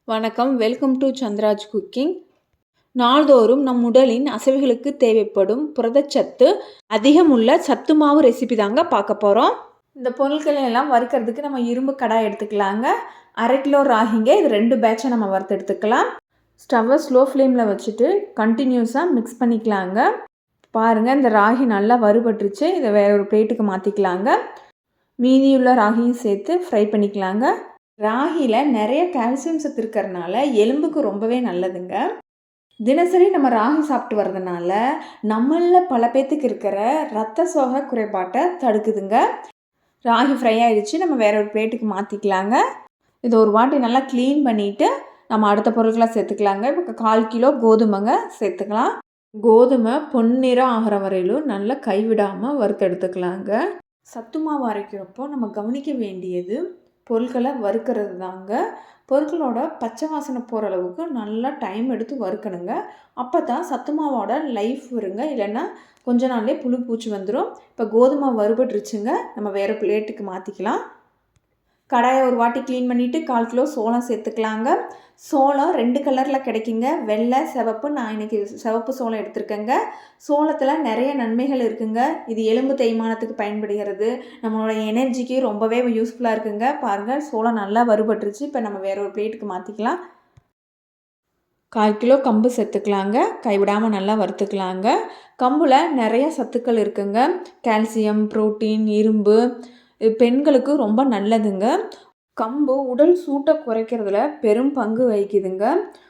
வணக்கம். Welcome to Chandraj cooking. நாள்தோறும் நம் உடலின் அசைவுகளுக்கு தேவைப்படும் புரதச்சத்து அதிகமுள்ள சத்து மாவு ரெசிபி தாங்க பார்க்க போகிறோம். இந்த பொருட்களை எல்லாம் வறுக்கிறதுக்கு நம்ம இரும்பு கடாய் எடுத்துக்கலாங்க. 1/2 கிலோ ராகிங்க. இது 2 பேட்சை நம்ம வறுத்து எடுத்துக்கலாம். ஸ்டவ்வை ஸ்லோ ஃப்ளேமில் வச்சுட்டு கண்டினியூஸாக மிக்ஸ் பண்ணிக்கலாங்க. பாருங்கள், இந்த ராகி நல்லா வறுபட்டுருச்சு. இதை வேற ஒரு பிளேட்டுக்கு மாற்றிக்கலாங்க. மீதியுள்ள ராகியும் சேர்த்து ஃப்ரை பண்ணிக்கலாங்க. ராகியில் நிறைய கால்சியம் சத்து இருக்கிறதுனால எலும்புக்கு ரொம்பவே நல்லதுங்க. தினசரி நம்ம ராகி சாப்பிட்டு வர்றதுனால நம்மளில் பல பேர்த்துக்கு இருக்கிற ரத்த சோகை குறைபாட்டை தடுக்குதுங்க. ராகி ஃப்ரை ஆகிடுச்சு. நம்ம வேற ஒரு பிளேட்டுக்கு மாற்றிக்கலாங்க. இதை ஒரு வாட்டி நல்லா க்ளீன் பண்ணிவிட்டு நம்ம அடுத்த பொருட்களை சேர்த்துக்கலாங்க. இப்போ 1/4 கிலோ கோதுமைங்க சேர்த்துக்கலாம். கோதுமை பொன்னிறம் ஆகிற வரையிலும் நல்லா கைவிடாமல் வறுத்து எடுத்துக்கலாங்க. சத்து மாவு அரைக்கிறப்போ நம்ம கவனிக்க வேண்டியது பொருட்களை வறுக்கிறது தாங்க. பொருட்களோட பச்சை வாசனை போகிற அளவுக்கு நல்லா டைம் எடுத்து வறுக்கணுங்க. அப்போ தான் சத்து மாவோட லைஃப் வருங்க. இல்லைன்னா கொஞ்ச நாள்லேயே புழு பூச்சி வந்துடும். இப்போ கோதுமை வறுபட்டுருச்சுங்க. நம்ம வேறு பிளேட்டுக்கு மாற்றிக்கலாம். கடாயை ஒரு வாட்டி க்ளீன் பண்ணிவிட்டு 1/4 கிலோ சோளம் சேர்த்துக்கலாங்க. சோளம் 2 கலரில் கிடைக்குங்க, வெள்ளை, சிவப்பு. நான் இன்றைக்கி சிவப்பு சோளம் எடுத்துருக்கேங்க. சோளத்தில் நிறைய நன்மைகள் இருக்குங்க. இது எலும்பு தேய்மானத்துக்கு பயன்படுகிறது. நம்மளோட எனர்ஜிக்கு ரொம்பவே யூஸ்ஃபுல்லாக இருக்குங்க. பாருங்கள், சோளம் நல்லா வறுபட்டுருச்சு. இப்போ நம்ம வேற ஒரு பிளேட்டுக்கு மாற்றிக்கலாம். 1/4 கிலோ கம்பு சேர்த்துக்கலாங்க. கைவிடாமல் நல்லா வறுத்துக்கலாங்க. கம்பில் நிறைய சத்துக்கள் இருக்குங்க. கால்சியம், புரோட்டீன், இரும்பு. பெண்களுக்கு ரொம்ப நல்லதுங்க. கம்பு உடல் சூட்டை குறைக்கிறதுல பெரும் பங்கு வகிக்குதுங்க.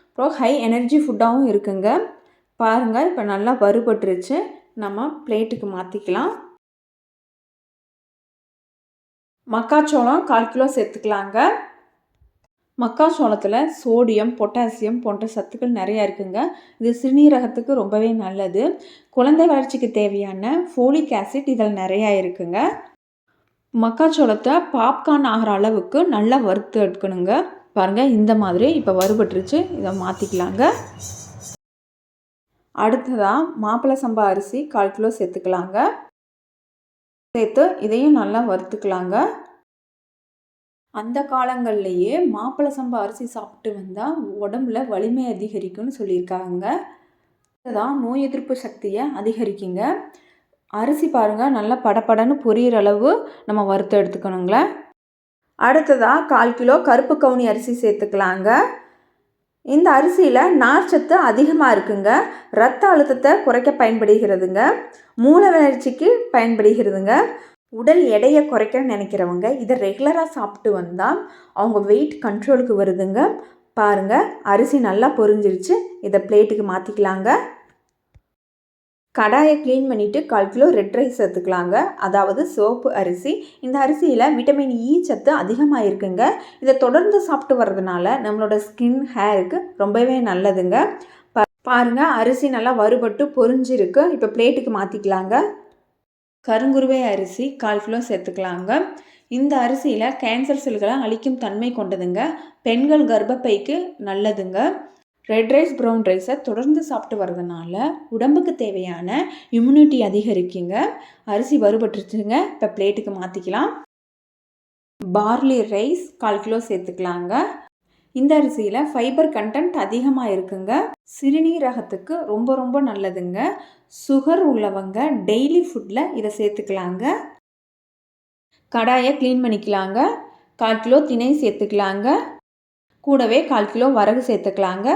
அப்புறம் ஹை எனர்ஜி ஃபுட்டாகவும் இருக்குங்க. பாருங்கள், இப்போ நல்லா வறுபட்டுருச்சு. நம்ம பிளேட்டுக்கு மாற்றிக்கலாம். மக்காச்சோளம் 1/4 கிலோ சேர்த்துக்கலாங்க. மக்காச்சோளத்தில் சோடியம், பொட்டாசியம் போன்ற சத்துக்கள் நிறையா இருக்குங்க. இது சிறுநீரகத்துக்கு ரொம்பவே நல்லது. குழந்தை வளர்ச்சிக்கு தேவையான ஃபோலிக் ஆசிட் இதில் நிறையா இருக்குங்க. மக்காச்சோளத்தை பாப்கார்ன் ஆகிற அளவுக்கு நல்லா வறுத்து எடுக்கணுங்க. பாருங்கள், இந்த மாதிரி இப்போ வறுபட்டுருச்சு. இதை மாற்றிக்கலாங்க. அடுத்ததாக மாப்பிள்ளை சம்பா அரிசி 1/4 கிலோ சேர்த்துக்கலாங்க. சேர்த்து இதையும் நல்லா வறுத்துக்கலாங்க. அந்த காலங்கள்லேயே மாப்பிள்ளை சம்பா அரிசி சாப்பிட்டு வந்தால் உடம்புல வலிமை அதிகரிக்கும்னு சொல்லியிருக்காங்க. இதுதான் நோய் எதிர்ப்பு சக்தியை அதிகரிக்குங்க. அரிசி பாருங்கள், நல்லா படப்படன்னு பொரியிற அளவு நம்ம வறுத்து எடுத்துக்கணுங்களே. அடுத்ததாக 1/4 கிலோ கருப்பு கவுனி அரிசி சேர்த்துக்கலாங்க. இந்த அரிசியில் நார்ச்சத்து அதிகமாக இருக்குங்க. இரத்த அழுத்தத்தை குறைக்க பயன்படுகிறதுங்க. மூளை வளர்ச்சிக்கு பயன்படுகிறதுங்க. உடல் எடையை குறைக்க நினைக்கிறவங்க இதை ரெகுலராக சாப்பிட்டு வந்தால் அவங்க வெயிட் கண்ட்ரோலுக்கு வருதுங்க. பாருங்கள், அரிசி நல்லா பொரிஞ்சிருச்சு. இதை பிளேட்டுக்கு மாற்றிக்கலாங்க. கடாயை க்ளீன் பண்ணிவிட்டு 1/4 கிலோ ரெட் ரைஸ் சேர்த்துக்கலாங்க. அதாவது சிவப்பு அரிசி. இந்த அரிசியில் விட்டமின் இ சத்து அதிகமாக இருக்குங்க. இதை தொடர்ந்து சாப்பிட்டு வர்றதுனால நம்மளோட ஸ்கின், ஹேருக்கு ரொம்பவே நல்லதுங்க. பாருங்கள், அரிசி நல்லா வறுபட்டு பொரிஞ்சிருக்கு. இப்போ பிளேட்டுக்கு மாற்றிக்கலாங்க. கருங்குருவை அரிசி 1/4 கிலோ சேர்த்துக்கலாங்க. இந்த அரிசியில் கேன்சர் செல்களை அழிக்கும் தன்மை கொண்டதுங்க. பெண்கள் கர்ப்பப்பைக்கு நல்லதுங்க. ரெட் ரைஸ், ப்ரௌன் ரைஸை தொடர்ந்து சாப்பிட்டு வர்றதுனால உடம்புக்கு தேவையான இம்யூனிட்டி அதிகரிக்குங்க. அரிசி வறுபட்டுருச்சுங்க. இப்போ பிளேட்டுக்கு மாற்றிக்கலாம். பார்லி ரைஸ் 1/4 கிலோ சேர்த்துக்கலாங்க. இந்த அரிசியில் ஃபைபர் கண்டென்ட் அதிகமாக இருக்குங்க. சிறுநீரகத்துக்கு ரொம்ப ரொம்ப நல்லதுங்க. சுகர் உள்ளவங்க டெய்லி ஃபுட்டில் இதை சேர்த்துக்கலாங்க. கடாயை க்ளீன் பண்ணிக்கலாங்க. 1/4 கிலோ திணை சேர்த்துக்கலாங்க. கூடவே 1/4 கிலோ வரகு சேர்த்துக்கலாங்க.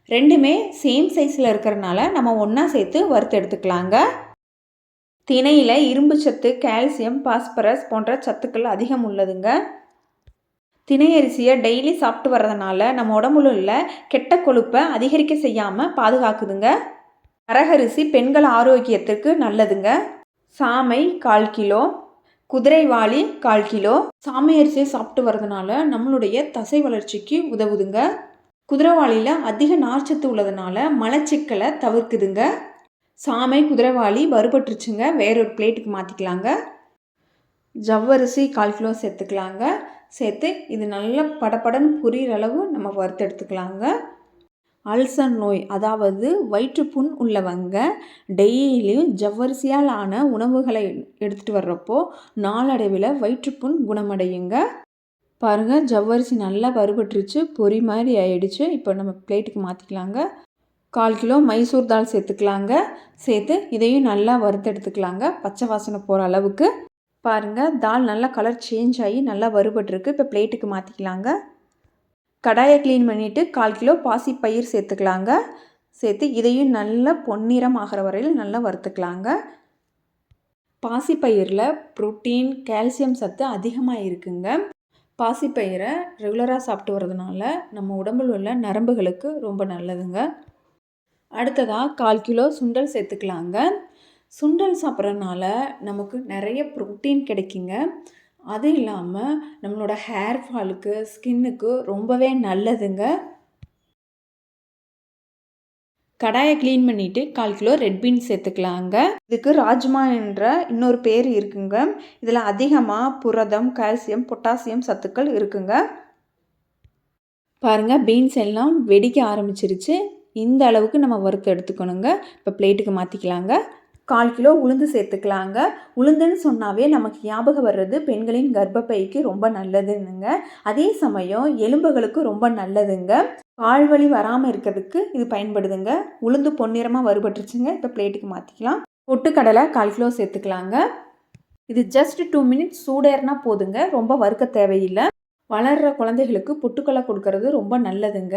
ரெண்டுமே சேம் சைஸில் இருக்கிறனால நம்ம ஒன்றா சேர்த்து வறுத்து எடுத்துக்கலாங்க. திணையில் இரும்பு சத்து, கால்சியம், பாஸ்பரஸ் போன்ற சத்துக்கள் அதிகம் உள்ளதுங்க. திணை அரிசியை டெய்லி சாப்பிட்டு வர்றதுனால நம்ம உடம்புல உள்ள கெட்ட கொழுப்பை அதிகரிக்க செய்யாமல் பாதுகாக்குதுங்க. வரகரிசி பெண்கள் ஆரோக்கியத்திற்கு நல்லதுங்க. சாமை 1/4 கிலோ, குதிரைவாளி 1/4 கிலோ. சாமை அரிசியை சாப்பிட்டு வர்றதுனால நம்மளுடைய தசை வளர்ச்சிக்கு உதவுதுங்க. குதிரைவாளியில் அதிக நார்ச்சத்து உள்ளதுனால மலச்சிக்கலை தவிர்க்குதுங்க. சாமை, குதிரைவாளி வறுபட்டுருச்சுங்க. வேறொரு பிளேட்டுக்கு மாற்றிக்கலாங்க. ஜவ்வரிசி 1/4 கிலோ சேர்த்துக்கலாங்க. சேர்த்து இது நல்லா படப்படன்னு புரிகிற அளவு நம்ம வறுத்து எடுத்துக்கலாங்க. அல்சர் நோய், அதாவது வயிற்றுப்புண் உள்ளவங்க டெய்லியும் ஜவ்வரிசியால் ஆன உணவுகளை எடுத்துகிட்டு வர்றப்போ நாளடைவில் வயிற்றுப்புண் குணமடையுங்க. பாருங்கள் ஜவ்வரிசி நல்லா வறுபட்டுருச்சு, பொரி மாதிரி ஆயிடுச்சு. இப்போ நம்ம பிளேட்டுக்கு மாற்றிக்கலாங்க. 1/4 கிலோ மைசூர் தால் சேர்த்துக்கலாங்க. சேர்த்து இதையும் நல்லா வறுத்தெடுத்துக்கலாங்க, பச்சை வாசனை போகிற அளவுக்கு. பாருங்கள் தால் நல்லா கலர் சேஞ்ச் ஆகி நல்லா வறுபட்டுருக்கு. இப்போ பிளேட்டுக்கு மாற்றிக்கலாங்க. கடாயை க்ளீன் பண்ணிவிட்டு 1/4 கிலோ பாசிப்பயிர் சேர்த்துக்கலாங்க. சேர்த்து இதையும் நல்லா பொன்னிறம் ஆகிற வரையில் நல்லா வறுத்துக்கலாங்க. பாசிப்பயிரில் புரோட்டீன், கால்சியம் சத்து அதிகமாக இருக்குங்க. பாசிப்பயிரை ரெகுலராக சாப்பிட்டு வர்றதுனால நம்ம உடம்பில் உள்ள நரம்புகளுக்கு ரொம்ப நல்லதுங்க. அடுத்ததாக 1/4 கிலோ சுண்டல் சேர்த்துக்கலாங்க. சுண்டல் சாப்பிட்றதுனால நமக்கு நிறைய புரோட்டீன் கிடைக்குங்க. அது இல்லாமல் நம்மளோட ஹேர் ஃபாலுக்கு, ஸ்கின்னுக்கு ரொம்பவே நல்லதுங்க. கடாயை க்ளீன் பண்ணிவிட்டு 1/4 கிலோ ரெட் பீன்ஸ் சேர்த்துக்கலாங்க. இதுக்கு ராஜ்மா என்ற இன்னொரு பேர் இருக்குங்க. இதில் அதிகமாக புரதம், கால்சியம், பொட்டாசியம் சத்துக்கள் இருக்குங்க. பாருங்கள் பீன்ஸ் எல்லாம் வெடிக்க ஆரம்பிச்சிருச்சு. இந்த அளவுக்கு நம்ம வறுத்து எடுத்துக்கணுங்க. இப்போ பிளேட்டுக்கு மாற்றிக்கலாங்க. 1/4 கிலோ உளுந்து சேர்த்துக்கலாங்க. உளுந்துன்னு சொன்னாவே நமக்கு ஞாபகம் வர்றது பெண்களின் கர்ப்பப்பைக்கு ரொம்ப நல்லதுங்க. அதே சமயம் எலும்புகளுக்கு ரொம்ப நல்லதுங்க. பால்வலி வராமல் இருக்கிறதுக்கு இது பயன்படுதுங்க. உளுந்து பொன்னிறமாக வறுபட்டுருச்சுங்க. இப்போ பிளேட்டுக்கு மாற்றிக்கலாம். பொட்டுக்கடலை 1/4 கிலோ சேர்த்துக்கலாங்க. இது ஜஸ்ட் 2 மினிட்ஸ் சூடேறினா போதுங்க, ரொம்ப வறுக்க தேவையில்லை. வளர்கிற குழந்தைகளுக்கு பொட்டுக்கடலை கொடுக்கறது ரொம்ப நல்லதுங்க.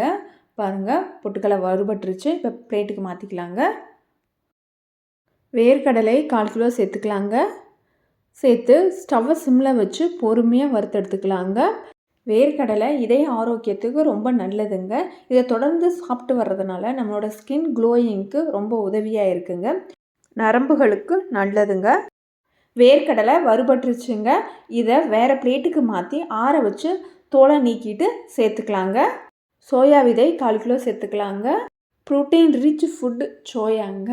பாருங்கள் பொட்டுக்கடலை வறுபட்டுருச்சு. இப்போ பிளேட்டுக்கு மாற்றிக்கலாங்க. வேர்க்கடலை 1/4 கிலோ சேர்த்துக்கலாங்க. சேர்த்து ஸ்டவ்வை சிம்மில் வச்சு பொறுமையாக வறுத்து எடுத்துக்கலாங்க. வேர்க்கடலை இதய ஆரோக்கியத்துக்கு ரொம்ப நல்லதுங்க. இதை தொடர்ந்து சாப்பிட்டு வர்றதுனால நம்மளோட ஸ்கின் க்ளோயிங்க்கு ரொம்ப உதவியாக இருக்குங்க. நரம்புகளுக்கு நல்லதுங்க. வேர்க்கடலை வறுபட்டுருச்சுங்க. இதை வேறு பிளேட்டுக்கு மாற்றி ஆற வச்சு தோலை நீக்கிட்டு சேர்த்துக்கலாங்க. சோயா விதை 1/4 கிலோ சேர்த்துக்கலாங்க. ப்ரோட்டீன் ரிச் ஃபுட் சோயாங்க.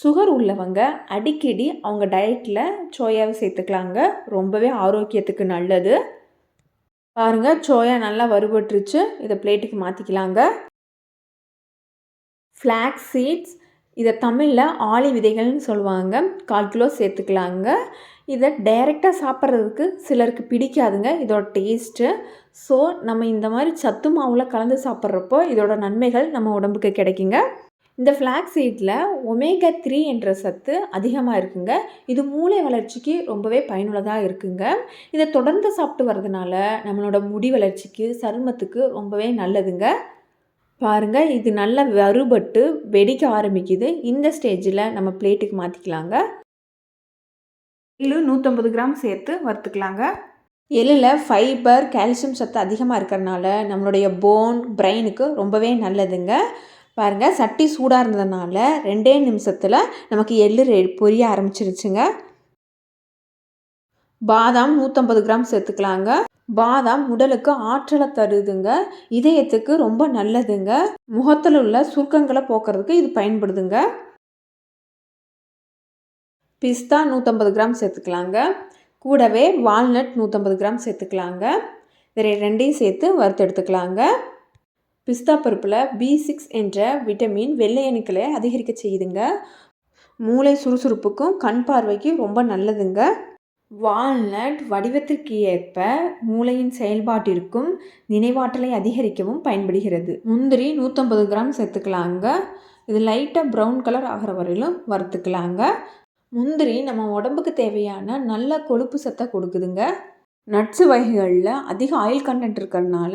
சுகர் உள்ளவங்க அடிக்கடி அவங்க டயட்டில் சோயாவை சேர்த்துக்கலாங்க. ரொம்பவே ஆரோக்கியத்துக்கு நல்லது. பாருங்கள் சோயா நல்லா வறுபட்டுருச்சு. இதை பிளேட்டுக்கு மாற்றிக்கலாங்க. ஃப்ளாக்ஸ் சீட்ஸ், இதை தமிழில் ஆளி விதைகள்னு சொல்லுவாங்க. 1/4 கிலோ சேர்த்துக்கலாங்க. இதை டைரெக்டாக சாப்பிட்றதுக்கு சிலருக்கு பிடிக்காதுங்க இதோட டேஸ்ட்டு. ஸோ நம்ம இந்த மாதிரி சத்து மாவில் கலந்து சாப்பிட்றப்போ இதோட நன்மைகள் நம்ம உடம்புக்கு கிடைக்குங்க. இந்த ஃப்ளாக்ஸ் சீட்ஸில் ஒமேகா 3 என்ற சத்து அதிகமாக இருக்குங்க. இது மூளை வளர்ச்சிக்கு ரொம்பவே பயனுள்ளதாக இருக்குங்க. இதை தொடர்ந்து சாப்பிட்டு வர்றதுனால நம்மளோட முடி வளர்ச்சிக்கு, சருமத்துக்கு ரொம்பவே நல்லதுங்க. பாருங்கள் இது நல்லா வறுபட்டு வெடிக்க ஆரம்பிக்குது. இந்த ஸ்டேஜில் நம்ம பிளேட்டுக்கு மாற்றிக்கலாங்க. எள்ளு 150 கிராம் சேர்த்து வறுத்துக்கலாங்க. எள்ளில் ஃபைபர், கால்சியம் சத்து அதிகமாக இருக்கிறதுனால நம்மளுடைய போன், பிரெயினுக்கு ரொம்பவே நல்லதுங்க. பாருங்கள் சட்டி சூடாக இருந்ததுனால 2 நிமிஷத்தில் நமக்கு எள்ளு பொரிய ஆரம்பிச்சிருச்சுங்க. பாதாம் 150 கிராம் சேர்த்துக்கலாங்க. பாதாம் உடலுக்கு ஆற்றலை தருதுங்க. இதயத்துக்கு ரொம்ப நல்லதுங்க. முகத்தில் உள்ள சுருக்கங்களை போக்குறதுக்கு இது பயன்படுதுங்க. பிஸ்தா 150 கிராம் சேர்த்துக்கலாங்க. கூடவே வால்நட் 150 கிராம் சேர்த்துக்கலாங்க. இதை ரெண்டையும் சேர்த்து வறுத்து எடுத்துக்கலாங்க. பிஸ்தா பருப்பில் B6 என்ற விட்டமின் வெள்ளை அணுக்களை அதிகரிக்க செய்யுதுங்க. மூளை சுறுசுறுப்புக்கும் கண் பார்வைக்கு ரொம்ப நல்லதுங்க. வால்நட் வடிவத்திற்கு ஏற்ப மூளையின் செயல்பாட்டிற்கும் நினைவாற்றலை அதிகரிக்கவும் பயன்படுகிறது. முந்திரி 150 கிராம் சேர்த்துக்கலாங்க. இது லைட்டாக ப்ரௌன் கலர் ஆகிற வரையிலும் வறுத்துக்கலாங்க. முந்திரி நம்ம உடம்புக்கு தேவையான நல்ல கொழுப்பு சத்தை கொடுக்குதுங்க. நட்ஸு வகைகளில் அதிக ஆயில் கண்டென்ட் இருக்கிறதுனால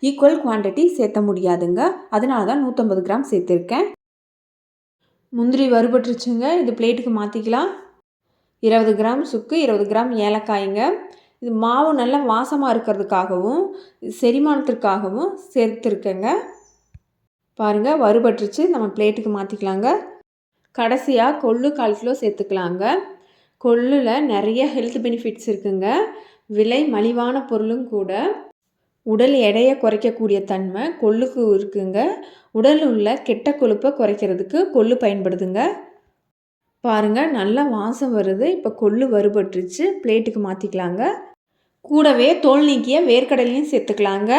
ஈக்குவல் குவான்டிட்டி சேர்த்த முடியாதுங்க. அதனால தான் 150 கிராம் சேர்த்துருக்கேன். முந்திரி வறுபட்டுருச்சுங்க. இது பிளேட்டுக்கு மாற்றிக்கலாம். 20 கிராம் சுக்கு, 20 கிராம் ஏலக்காய்ங்க. இது மாவு நல்லா வாசமாக இருக்கிறதுக்காகவும் செரிமானத்திற்காகவும் சேர்த்துருக்கேங்க. பாருங்கள் வறுபட்டுருச்சு. நம்ம பிளேட்டுக்கு மாற்றிக்கலாங்க. கடைசியாக கொள்ளு 1/4 கிலோ சேர்த்துக்கலாங்க. கொள்ளில் நிறைய ஹெல்த் பெனிஃபிட்ஸ் இருக்குங்க. விலை மலிவான பொருளும் கூட. உடல் எடையை குறைக்கக்கூடிய தன்மை கொள்ளுக்கு இருக்குங்க. உடலில் உள்ள கெட்ட கொழுப்பை குறைக்கிறதுக்கு கொள்ளு பயன்படுதுங்க. பாருங்கள் நல்லா வாசம் வருது. இப்போ கொள்ளு வறுபட்டுருச்சு. பிளேட்டுக்கு மாற்றிக்கலாங்க. கூடவே தோல் நீக்கிய வேர்க்கடலையும் சேர்த்துக்கலாங்க.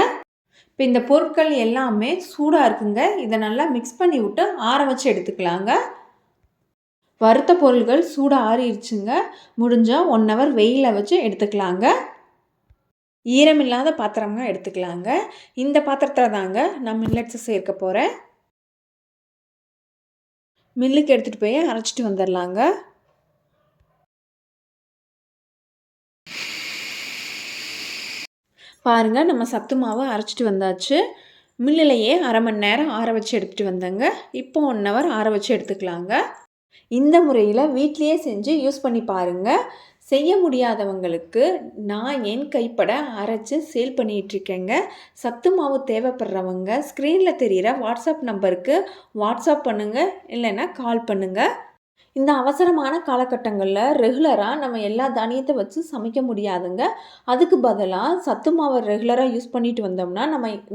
இப்போ இந்த பொருட்கள் எல்லாமே சூடாக இருக்குங்க. இதை நல்லா மிக்ஸ் பண்ணி விட்டு ஆற வச்சு எடுத்துக்கலாங்க. வறுத்த பொருள்கள் சூடாக ஆறிடுச்சுங்க. முடிஞ்சால் 1 ஹவர் வெயிலில் வச்சு எடுத்துக்கலாங்க. ஈரமில்லாத பாத்திரமாக எடுத்துக்கலாங்க. இந்த பாத்திரத்தில் தாங்க நான் மில்லட்ஸை சேர்க்க போகிறேன். மில்லுக்கு எடுத்துகிட்டு போய் அரைச்சிட்டு வந்துடலாங்க. பாருங்கள், நம்ம சத்து மாவை அரைச்சிட்டு வந்தாச்சு. மில்லுலையே அரை மணி நேரம் ஆற வச்சு எடுத்துகிட்டு வந்தேங்க. இப்போ 1 ஹவர் ஆற வச்சு எடுத்துக்கலாங்க. இந்த முறையில் வீட்லேயே செஞ்சு யூஸ் பண்ணி பாருங்கள். செய்ய முடியாதவங்களுக்கு நான் என் கைப்பட அரைச்சி சேல் பண்ணிகிட்ருக்கேங்க. சத்து மாவு தேவைப்படுறவங்க ஸ்க்ரீனில் தெரிகிற வாட்ஸ்அப் நம்பருக்கு வாட்ஸ்அப் பண்ணுங்கள், இல்லைன்னா கால் பண்ணுங்கள். இந்த அவசரமான காலகட்டங்களில் ரெகுலராக நம்ம எல்லா தானியத்தை வச்சு சமைக்க முடியாதுங்க. அதுக்கு பதிலாக சத்து மாவை ரெகுலராக யூஸ் பண்ணிட்டு வந்தோம்னா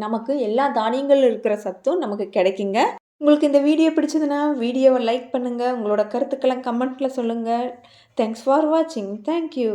நமக்கு எல்லா தானியங்கள் இருக்கிற சத்தும் நமக்கு கிடைக்குங்க. உங்களுக்கு இந்த வீடியோ பிடிச்சதுன்னா வீடியோவை லைக் பண்ணுங்கள். உங்களோட கருத்துக்களை கமெண்ட்டில் சொல்லுங்கள். தேங்க்ஸ் ஃபார் வாட்சிங். தேங்க்யூ.